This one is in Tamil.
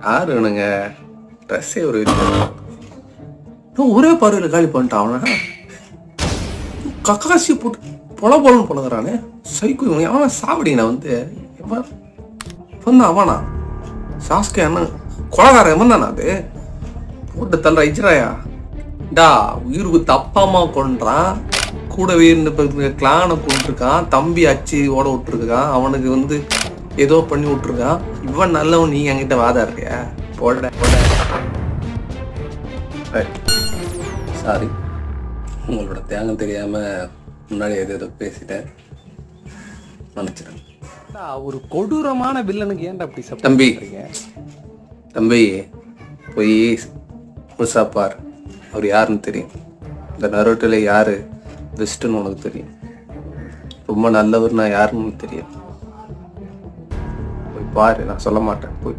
யாரு வேணுங்க? ட்ரெஸ்ஸே ஒரு ஒரே பார்வையில் காலி பண்ணிட்டான் அவனை. கக்காசி போட்டு பொலன்னு பொழுதுறானே. சைக்கு அவன் சாவடினா அவனா சாஸ்கே என்ன கொலகார எவன் தானே அது போட்டு தள்ள இஜ்ராயா டா உயிருக்கு தப்பா அம்மா கொன்றான். கூடவே இருந்து கிளானை கொண்டிருக்கான். தம்பி அச்சு ஓட விட்டுருக்கான். அவனுக்கு ஏதோ பண்ணி விட்டுருக்கான். இவன் நல்லவன். நீ என்கிட்ட வாதாடுறியா? போட சாரி, உங்களோட தியாகம் தெரியாம முன்னாடி ஏதோ பேசிட்டேன், நினைச்சிட்டேன். ஒரு கொடூரமான வில்லனுக்கு ஏன்டா அப்படி தம்பி தம்பி போய் முசாப்பார் அவர் யாருன்னு தெரியும். இந்த நரோட்டில் யாரு பெஸ்ட்டுன்னு உனக்கு தெரியும். ரொம்ப நல்லவர் நான் யாருன்னு தெரியும். போய் பாரு, நான் சொல்ல மாட்டேன். போய்